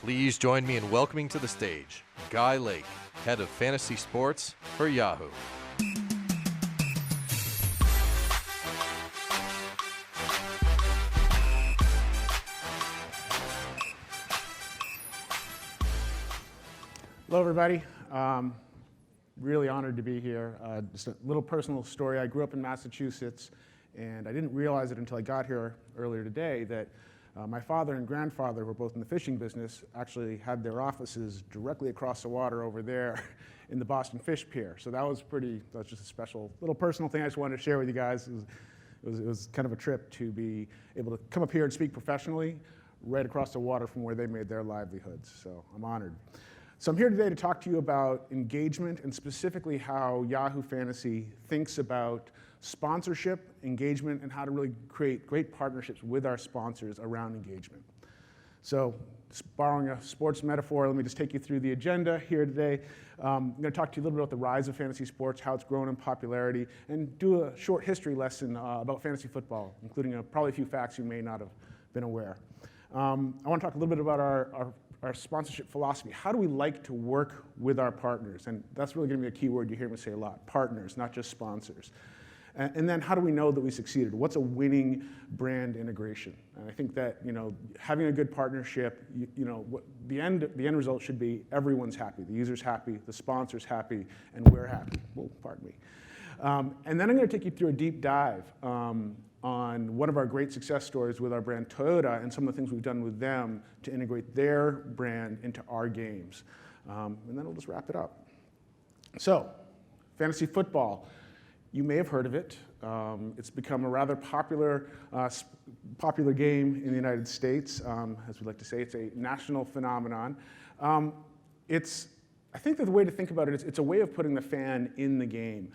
Please join me in welcoming to the stage Guy Lake, head of Fantasy Sports for Yahoo. Hello, everybody. Really honored to be here. Just a little personal story. I grew up in Massachusetts, and I didn't realize it until I got here earlier today that my father and grandfather, who were both in the fishing business, actually had their offices directly across the water over there in the Boston Fish Pier. So that was just a special little personal thing I just wanted to share with you guys. It was kind of a trip to be able to come up here and speak professionally right across the water from where they made their livelihoods. So I'm honored. So I'm here today to talk to you about engagement and specifically how Yahoo Fantasy thinks about sponsorship, engagement, and how to really create great partnerships with our sponsors around engagement. So borrowing a sports metaphor, let me just take you through the agenda here today. I'm going to talk to you a little bit about the rise of fantasy sports, how it's grown in popularity, and do a short history lesson about fantasy football, including probably a few facts you may not have been aware. I want to talk a little bit about our sponsorship philosophy. How do we like to work with our partners? And that's really going to be a key word you hear me say a lot, partners, not just sponsors. And then how do we know that we succeeded? What's a winning brand integration? And I think that having a good partnership, the end result should be everyone's happy. The user's happy, the sponsor's happy, and we're happy. Well, pardon me. And then I'm going to take you through a deep dive on one of our great success stories with our brand Toyota and some of the things we've done with them to integrate their brand into our games. And then we'll just wrap it up. So, fantasy football. You may have heard of it. It's become a rather popular game in the United States. As we like to say, it's a national phenomenon. I think that the way to think about it is it's a way of putting the fan in the game.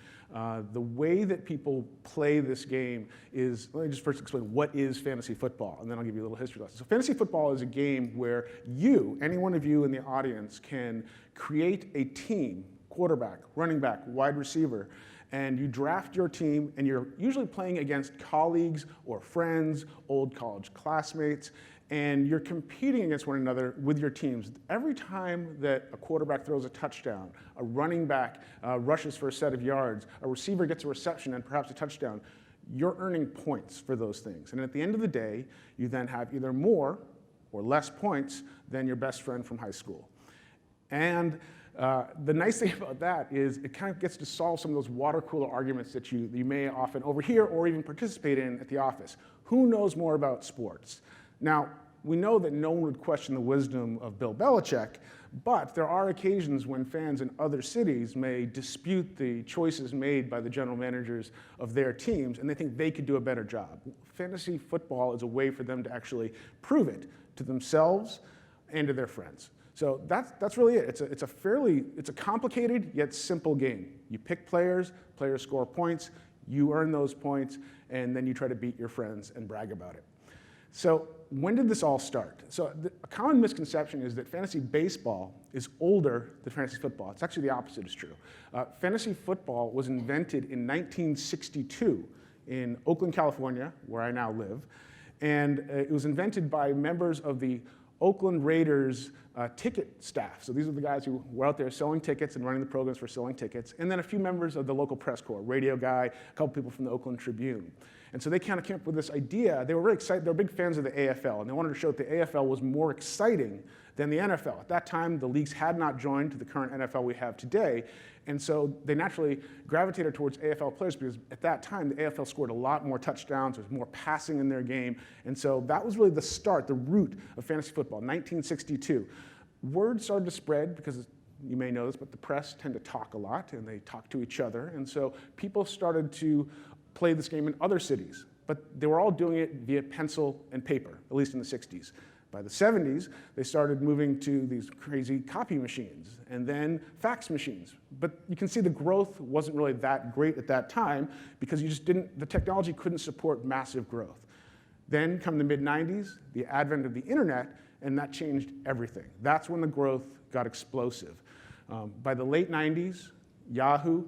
The way that people play this game is, let me just first explain what is fantasy football, and then I'll give you a little history lesson. So fantasy football is a game where any one of you in the audience, can create a team, quarterback, running back, wide receiver, and you draft your team, and you're usually playing against colleagues or friends, old college classmates, and you're competing against one another with your teams. Every time that a quarterback throws a touchdown, a running back rushes for a set of yards, a receiver gets a reception and perhaps a touchdown, you're earning points for those things. And at the end of the day, you then have either more or less points than your best friend from high school. And the nice thing about that is it kind of gets to solve some of those water cooler arguments that you may often overhear or even participate in at the office. Who knows more about sports? Now, we know that no one would question the wisdom of Bill Belichick, but there are occasions when fans in other cities may dispute the choices made by the general managers of their teams, and they think they could do a better job. Fantasy football is a way for them to actually prove it to themselves and to their friends. So that's really it. It's a complicated yet simple game. You pick players score points, you earn those points, and then you try to beat your friends and brag about it. So when did this all start? So a common misconception is that fantasy baseball is older than fantasy football. It's actually the opposite is true. Fantasy football was invented in 1962 in Oakland, California, where I now live, and it was invented by members of the Oakland Raiders ticket staff. So these are the guys who were out there selling tickets and running the programs for selling tickets, and then a few members of the local press corps, radio guy, a couple people from the Oakland Tribune. And so they kind of came up with this idea. They were really excited. They were big fans of the AFL, and they wanted to show that the AFL was more exciting than the NFL. At that time, the leagues had not joined to the current NFL we have today, and so they naturally gravitated towards AFL players because at that time, the AFL scored a lot more touchdowns, there was more passing in their game, and so that was really the start, the root of fantasy football, 1962. Word started to spread because you may know this, but the press tend to talk a lot, and they talk to each other, and so people started to play this game in other cities, but they were all doing it via pencil and paper, at least in the 60s. By the 70s, they started moving to these crazy copy machines and then fax machines. But you can see the growth wasn't really that great at that time because the technology couldn't support massive growth. Then come the mid-90s, the advent of the internet, and that changed everything. That's when the growth got explosive. By the late 90s, Yahoo,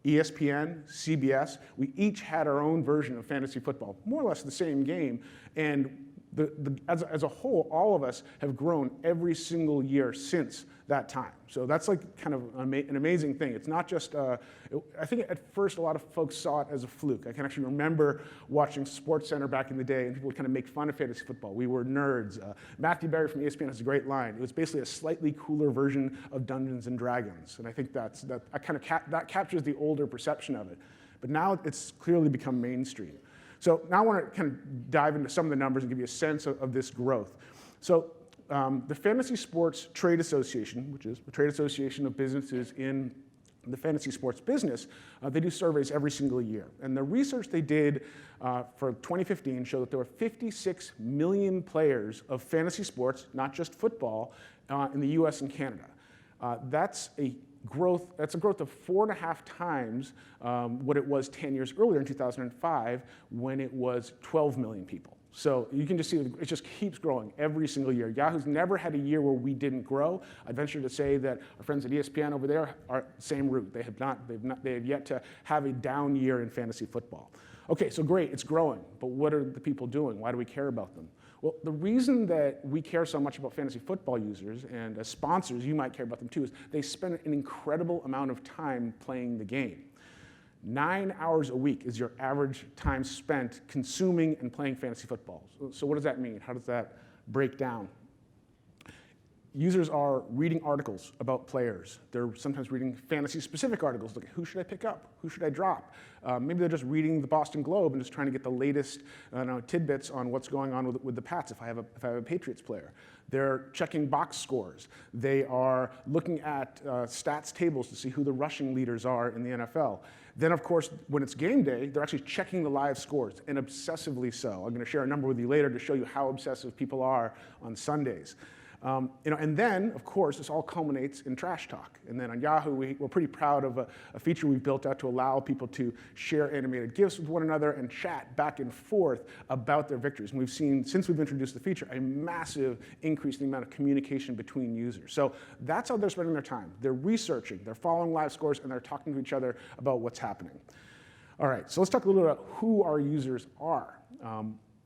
ESPN, CBS, we each had our own version of fantasy football, more or less the same game, and as a whole, all of us have grown every single year since that time. So that's like kind of an amazing thing. It's not just, I think at first a lot of folks saw it as a fluke. I can actually remember watching SportsCenter back in the day, and people would kind of make fun of fantasy football. We were nerds. Matthew Berry from ESPN has a great line. It was basically a slightly cooler version of Dungeons and Dragons. And I think that captures the older perception of it. But now it's clearly become mainstream. So now I want to kind of dive into some of the numbers and give you a sense of this growth. So the Fantasy Sports Trade Association, which is the trade association of businesses in the fantasy sports business, they do surveys every single year. And the research they did for 2015 showed that there were 56 million players of fantasy sports, not just football, in the US and Canada. That's a growth of 4.5 times what it was 10 years earlier in 2005 when it was 12 million people. So you can just see it just keeps growing every single year. Yahoo's never had a year where we didn't grow. I'd venture to say that our friends at ESPN over there are same route. They have yet to have a down year in fantasy football. Okay, so great, it's growing, but what are the people doing? Why do we care about them? Well, the reason that we care so much about fantasy football users, and as sponsors, you might care about them too, is they spend an incredible amount of time playing the game. 9 hours a week is your average time spent consuming and playing fantasy football. So what does that mean? How does that break down? Users are reading articles about players. They're sometimes reading fantasy-specific articles, like who should I pick up? Who should I drop? Maybe they're just reading the Boston Globe and just trying to get the latest tidbits on what's going on with the Pats if I have a Patriots player. They're checking box scores. They are looking at stats tables to see who the rushing leaders are in the NFL. Then, of course, when it's game day, they're actually checking the live scores, and obsessively so. I'm going to share a number with you later to show you how obsessive people are on Sundays. And then, of course, this all culminates in trash talk. And then on Yahoo, we're pretty proud of a feature we've built out to allow people to share animated GIFs with one another and chat back and forth about their victories. And we've seen, since we've introduced the feature, a massive increase in the amount of communication between users. So that's how they're spending their time. They're researching, they're following live scores, and they're talking to each other about what's happening. All right, so let's talk a little bit about who our users are.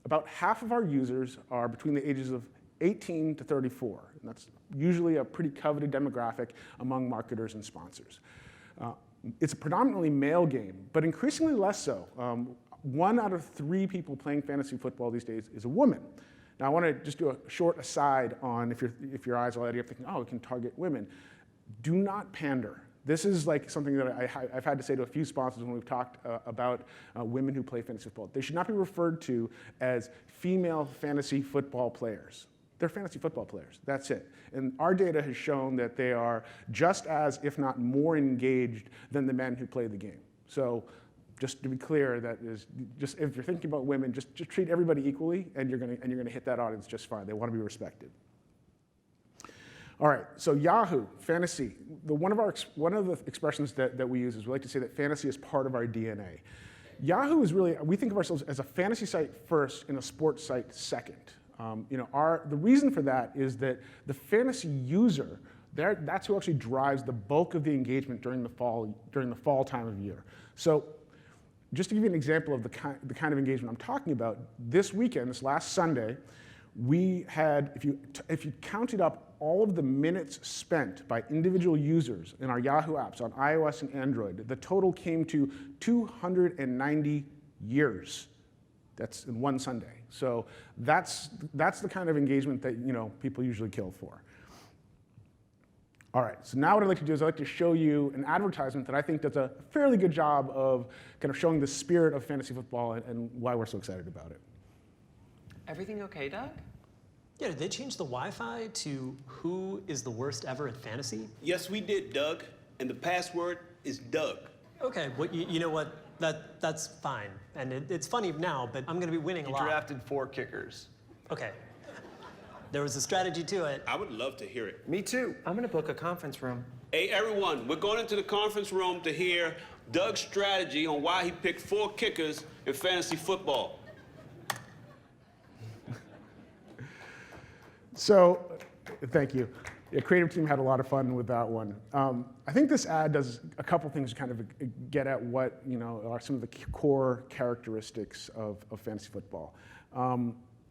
About half of our users are between the ages of 18 to 34. And that's usually a pretty coveted demographic among marketers and sponsors. It's a predominantly male game, but increasingly less so. 1 out of 3 people playing fantasy football these days is a woman. Now I want to just do a short aside on if your eyes are already up thinking, oh, we can target women. Do not pander. This is like something that I've had to say to a few sponsors when we've talked about women who play fantasy football. They should not be referred to as female fantasy football players. They're fantasy football players, that's it. And our data has shown that they are just as, if not more engaged than the men who play the game. So just to be clear, that is just, if you're thinking about women, just treat everybody equally and you're gonna hit that audience just fine. They want to be respected. All right, so Yahoo Fantasy. One of the expressions that we use is we like to say that fantasy is part of our DNA. Yahoo is really, we think of ourselves as a fantasy site first and a sports site second. The reason for that is that the fantasy user, that's who actually drives the bulk of the engagement during the fall time of year. So just to give you an example of the kind of engagement I'm talking about, this weekend, this last Sunday, we had, if you counted up all of the minutes spent by individual users in our Yahoo apps on iOS and Android, the total came to 290 years. That's in one Sunday. So that's the kind of engagement that people usually kill for. All right, so now what I'd like to do is I'd like to show you an advertisement that I think does a fairly good job of kind of showing the spirit of fantasy football and why we're so excited about it. Everything okay, Doug? Yeah, did they change the Wi-Fi to who is the worst ever at fantasy? Yes, we did, Doug. And the password is Doug. Okay, well, you know what? That's fine. And it's funny now, but I'm going to be winning a lot. You drafted 4 kickers. Okay. There was a strategy to it. I would love to hear it. Me too. I'm going to book a conference room. Hey, everyone, we're going into the conference room to hear Doug's strategy on why he picked 4 kickers in fantasy football. So, thank you. The creative team had a lot of fun with that one. I think this ad does a couple things to kind of get at what are some of the core characteristics of fantasy football.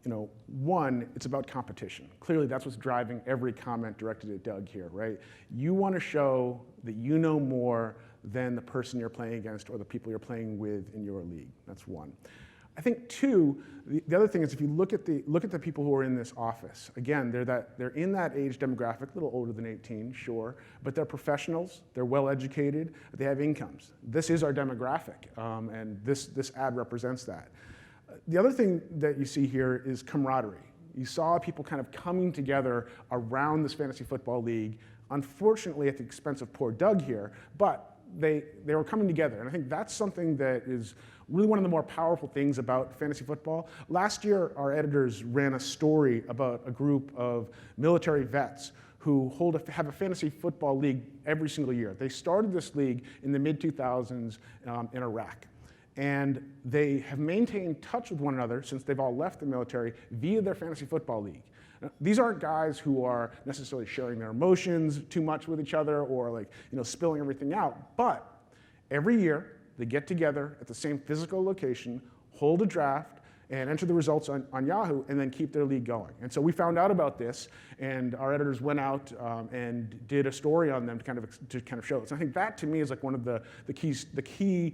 One, it's about competition. Clearly, that's what's driving every comment directed at Doug here, right? You want to show that you know more than the person you're playing against or the people you're playing with in your league. That's one. I think two, the other thing is if you look at the people who are in this office, again, they're in that age demographic, a little older than 18, sure, but they're professionals, they're well educated, they have incomes. This is our demographic, and this ad represents that. The other thing that you see here is camaraderie. You saw people kind of coming together around this fantasy football league, unfortunately at the expense of poor Doug here, but they were coming together. And I think that's something that is really one of the more powerful things about fantasy football. Last year, our editors ran a story about a group of military vets who have a fantasy football league every single year. They started this league in the mid-2000s in Iraq. And they have maintained touch with one another since they've all left the military via their fantasy football league. Now, these aren't guys who are necessarily sharing their emotions too much with each other or spilling everything out, but every year they get together at the same physical location, hold a draft, and enter the results on Yahoo, and then keep their league going. And so we found out about this, and our editors went out and did a story on them to kind of show it. So I think that to me is like one of the key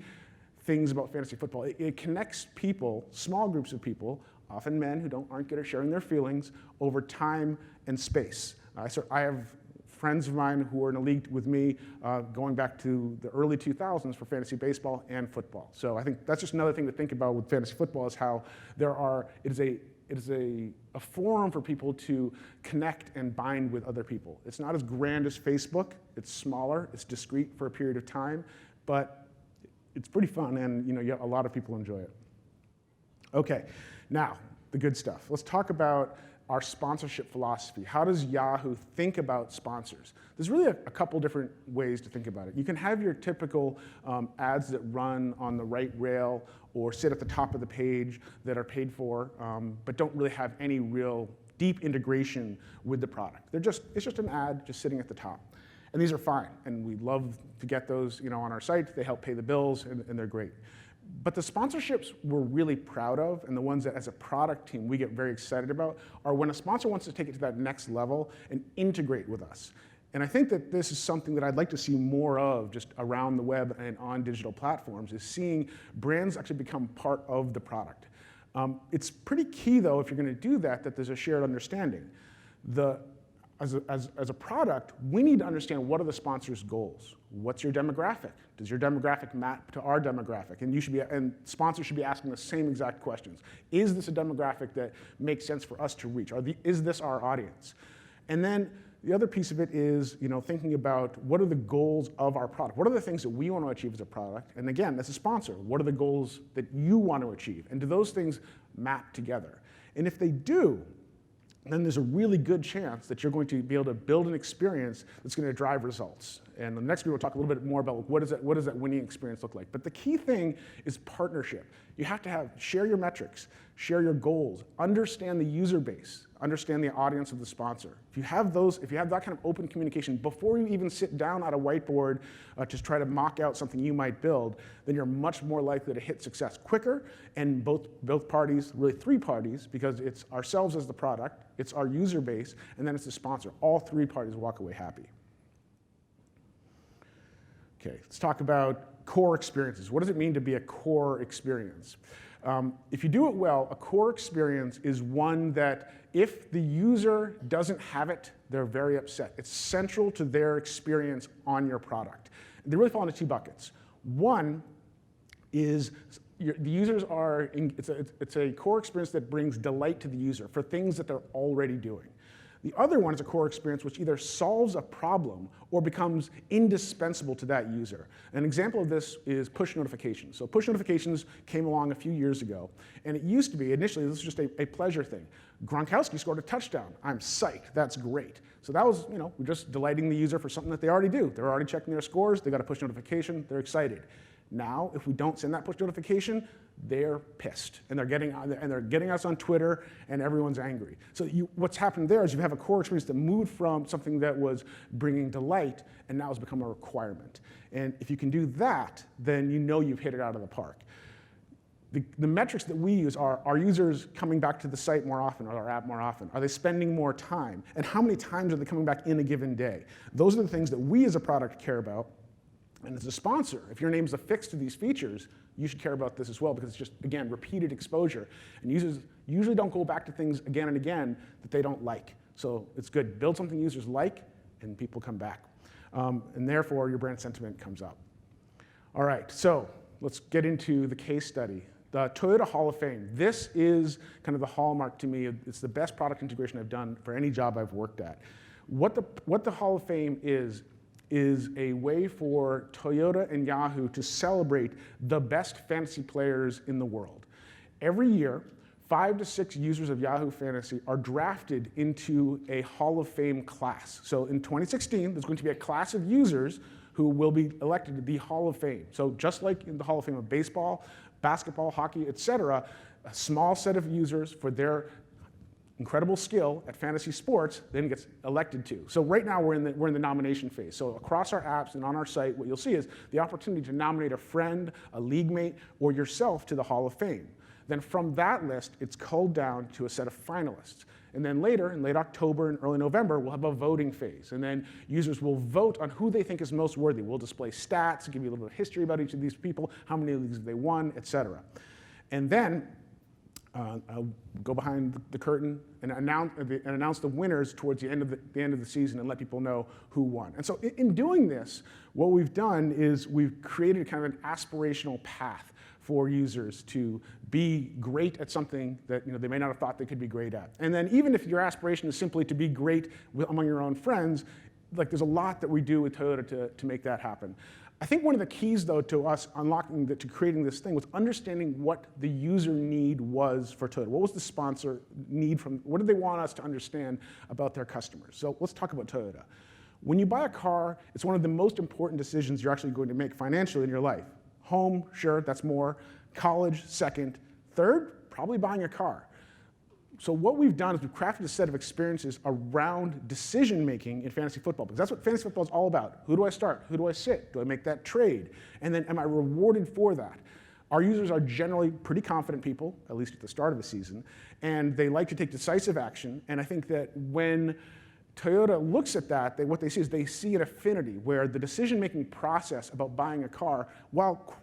things about fantasy football. It connects people, small groups of people, often men who aren't good at sharing their feelings, over time and space. I have friends of mine who are in a league with me going back to the early 2000s for fantasy baseball and football. So I think that's just another thing to think about with fantasy football is how it is a forum for people to connect and bind with other people. It's not as grand as Facebook. It's smaller. It's discreet for a period of time, but it's pretty fun, and a lot of people enjoy it. Okay, now the good stuff. Let's talk about our sponsorship philosophy. How does Yahoo think about sponsors? There's really a couple different ways to think about it. You can have your typical ads that run on the right rail or sit at the top of the page that are paid for, but don't really have any real deep integration with the product. It's just an ad just sitting at the top. And these are fine, and we love to get those on our site. They help pay the bills, and they're great. But the sponsorships we're really proud of, and the ones that as a product team we get very excited about, are when a sponsor wants to take it to that next level and integrate with us. And I think that this is something that I'd like to see more of just around the web and on digital platforms, is seeing brands actually become part of the product. It's pretty key, though, if you're going to do that, that there's a shared understanding. As a product, we need to understand what are the sponsor's goals. What's your demographic? Does your demographic map to our demographic? And sponsors should be asking the same exact questions. Is this a demographic that makes sense for us to reach? Is this our audience? And then the other piece of it is thinking about what are the goals of our product? What are the things that we want to achieve as a product? And again, as a sponsor, what are the goals that you want to achieve? And do those things map together? And if they do, then there's a really good chance that you're going to be able to build an experience that's going to drive results. And the next week we'll talk a little bit more about what does that winning experience look like. But the key thing is partnership. You have to share your metrics, share your goals, understand the user base, understand the audience of the sponsor. If you have that kind of open communication before you even sit down at a whiteboard to try to mock out something you might build, then you're much more likely to hit success quicker. And both parties, really three parties, because it's ourselves as the product, it's our user base, and then it's the sponsor. All three parties walk away happy. Okay, let's talk about core experiences. What does it mean to be a core experience? If you do it well, a core experience is one that if the user doesn't have it, they're very upset. It's central to their experience on your product. They really fall into two buckets. One is the users it's a core experience that brings delight to the user for things that they're already doing. The other one is a core experience which either solves a problem or becomes indispensable to that user. An example of this is push notifications. So push notifications came along a few years ago, and it used to be, initially, this was just a pleasure thing. Gronkowski scored a touchdown. I'm psyched. That's great. So that was, we're just delighting the user for something that they already do. They're already checking their scores. They got a push notification. They're excited. Now, if we don't send that push notification, they're pissed, and they're getting us on Twitter, and everyone's angry. So what's happened there is you have a core experience that moved from something that was bringing delight, and now has become a requirement. And if you can do that, then you've hit it out of the park. The metrics that we use are users coming back to the site more often or our app more often? Are they spending more time? And how many times are they coming back in a given day? Those are the things that we as a product care about. And as a sponsor, if your name's affixed to these features, you should care about this as well because it's just, again, repeated exposure. And users usually don't go back to things again and again that they don't like. So it's good. Build something users like, and people come back. And therefore, your brand sentiment comes up. All right, so let's get into the case study. The Toyota Hall of Fame. This is kind of the hallmark to me. It's the best product integration I've done for any job I've worked at. What the Hall of Fame is a way for Toyota and Yahoo to celebrate the best fantasy players in the world. Every year, 5 to 6 users of Yahoo Fantasy are drafted into a Hall of Fame class. So in 2016, there's going to be a class of users who will be elected to the Hall of Fame. So just like in the Hall of Fame of baseball, basketball, hockey, etc., a small set of users for their incredible skill at fantasy sports then gets elected to. So right now we're in the nomination phase. So across our apps and on our site, what you'll see is the opportunity to nominate a friend, a league mate, or yourself to the Hall of Fame. Then from that list, it's culled down to a set of finalists. And then later, in late October and early November, we'll have a voting phase. And then users will vote on who they think is most worthy. We'll display stats, give you a little bit of history about each of these people, how many leagues they won, et cetera. And then I'll go behind the curtain and announce the winners towards the end of the season and let people know who won. And so in doing this, what we've done is we've created kind of an aspirational path for users to be great at something that they may not have thought they could be great at. And then even if your aspiration is simply to be great among your own friends, like there's a lot that we do with Toyota to make that happen. I think one of the keys, though, to us to creating this thing was understanding what the user need was for Toyota. What was the sponsor need what did they want us to understand about their customers? So let's talk about Toyota. When you buy a car, it's one of the most important decisions you're actually going to make financially in your life. Home, sure, that's more. College, second. Third, probably buying a car. So what we've done is we've crafted a set of experiences around decision-making in fantasy football, because that's what fantasy football is all about. Who do I start? Who do I sit? Do I make that trade? And then am I rewarded for that? Our users are generally pretty confident people, at least at the start of the season, and they like to take decisive action. And I think that when Toyota looks at that, what they see is they see an affinity where the decision-making process about buying a car, while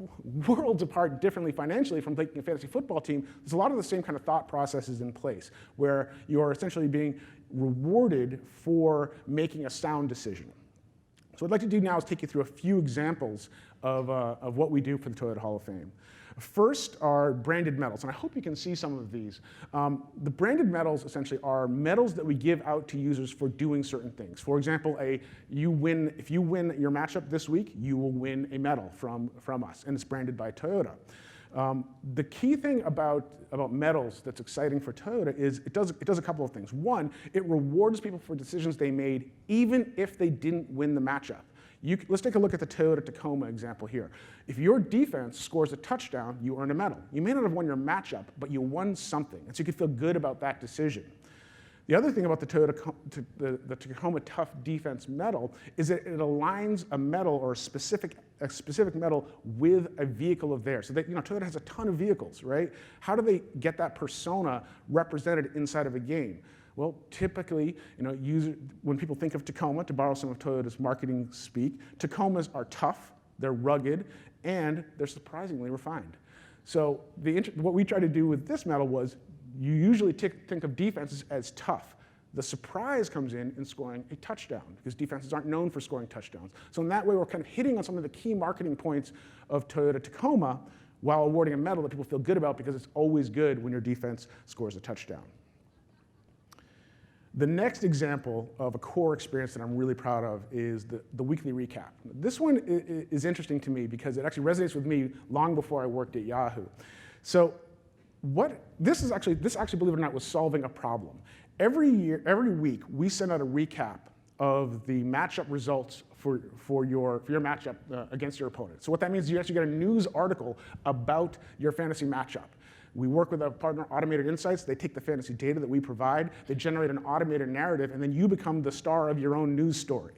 worlds apart differently financially from taking a fantasy football team, there's a lot of the same kind of thought processes in place where you are essentially being rewarded for making a sound decision. So what I'd like to do now is take you through a few examples of what we do for the Toyota Hall of Fame. First are branded medals, and I hope you can see some of these. The branded medals essentially are medals that we give out to users for doing certain things. For example, if you win your matchup this week, you will win a medal from us, and it's branded by Toyota. The key thing about medals that's exciting for Toyota is it does a couple of things. One, it rewards people for decisions they made even if they didn't win the matchup. Let's take a look at the Toyota Tacoma example here. If your defense scores a touchdown, you earn a medal. You may not have won your matchup, but you won something, and so you can feel good about that decision. The other thing about the Tacoma Tough Defense medal is that it aligns a medal or a specific medal with a vehicle of theirs. So that Toyota has a ton of vehicles, right? How do they get that persona represented inside of a game? Well, typically, when people think of Tacoma, to borrow some of Toyota's marketing speak, Tacomas are tough, they're rugged, and they're surprisingly refined. So what we try to do with this medal was you usually think of defenses as tough. The surprise comes in scoring a touchdown, because defenses aren't known for scoring touchdowns. So in that way, we're kind of hitting on some of the key marketing points of Toyota Tacoma while awarding a medal that people feel good about, because it's always good when your defense scores a touchdown. The next example of a core experience that I'm really proud of is the weekly recap. This one is interesting to me because it actually resonates with me long before I worked at Yahoo. So this actually, believe it or not, was solving a problem. Every week, we send out a recap of the matchup results for your matchup against your opponent. So what that means is you actually get a news article about your fantasy matchup. We work with our partner, Automated Insights. They take the fantasy data that we provide, they generate an automated narrative, and then you become the star of your own news story.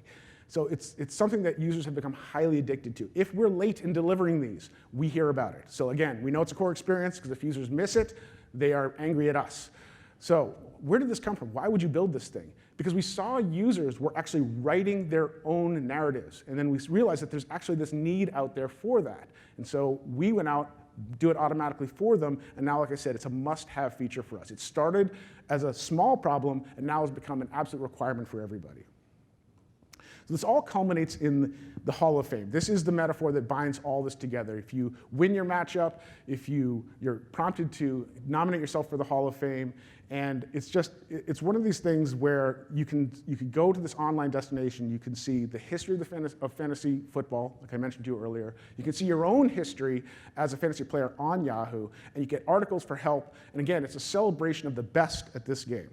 So it's something that users have become highly addicted to. If we're late in delivering these, we hear about it. So again, we know it's a core experience because if users miss it, they are angry at us. So where did this come from? Why would you build this thing? Because we saw users were actually writing their own narratives. And then we realized that there's actually this need out there for that. And so we went out, do it automatically for them, and now, like I said, it's a must-have feature for us. It started as a small problem, and now has become an absolute requirement for everybody. So this all culminates in the Hall of Fame. This is the metaphor that binds all this together. If you win your matchup, if you're prompted to nominate yourself for the Hall of Fame, and it's one of these things where you can go to this online destination, you can see the history of fantasy football, like I mentioned to you earlier. You can see your own history as a fantasy player on Yahoo, and you get articles for help. And again, it's a celebration of the best at this game.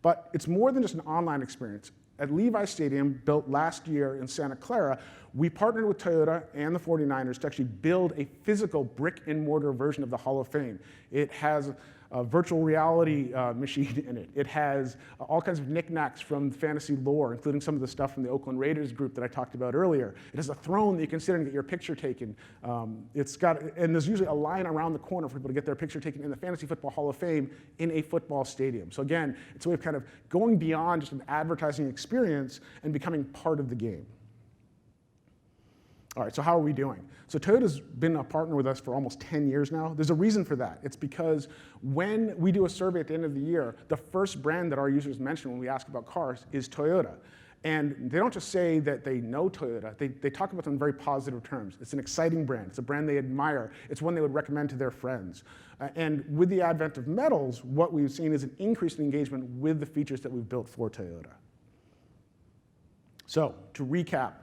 But it's more than just an online experience. At Levi Stadium, built last year in Santa Clara, we partnered with Toyota and the 49ers to actually build a physical brick and mortar version of the Hall of Fame. It has a virtual reality machine in it. It has all kinds of knickknacks from fantasy lore, including some of the stuff from the Oakland Raiders group that I talked about earlier. It has a throne that you can sit in and get your picture taken. And there's usually a line around the corner for people to get their picture taken in the Fantasy Football Hall of Fame in a football stadium. So again, it's a way of kind of going beyond just an advertising experience and becoming part of the game. All right, so how are we doing? So Toyota's been a partner with us for almost 10 years now. There's a reason for that. It's because when we do a survey at the end of the year, the first brand that our users mention when we ask about cars is Toyota. And they don't just say that they know Toyota, they talk about them in very positive terms. It's an exciting brand. It's a brand they admire. It's one they would recommend to their friends. And with the advent of medals, what we've seen is an increase in engagement with the features that we've built for Toyota. So to recap,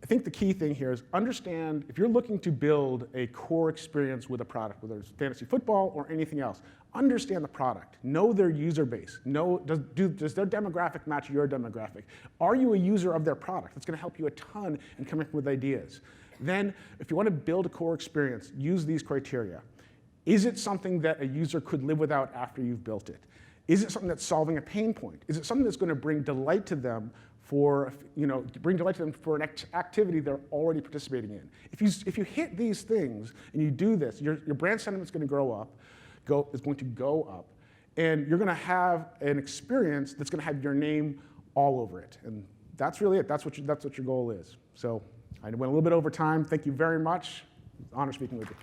I think the key thing here is understand, if you're looking to build a core experience with a product, whether it's fantasy football or anything else, understand the product, know their user base, does their demographic match your demographic? Are you a user of their product? That's going to help you a ton in coming up with ideas. Then, if you want to build a core experience, use these criteria. Is it something that a user could live without after you've built it? Is it something that's solving a pain point? Is it something that's going to bring delight to them for an activity they're already participating in? If you hit these things and you do this, your brand sentiment's going to is going to go up, and you're going to have an experience that's going to have your name all over it. And that's really it. That's what your goal is. So I went a little bit over time. Thank you very much. Honor speaking with you.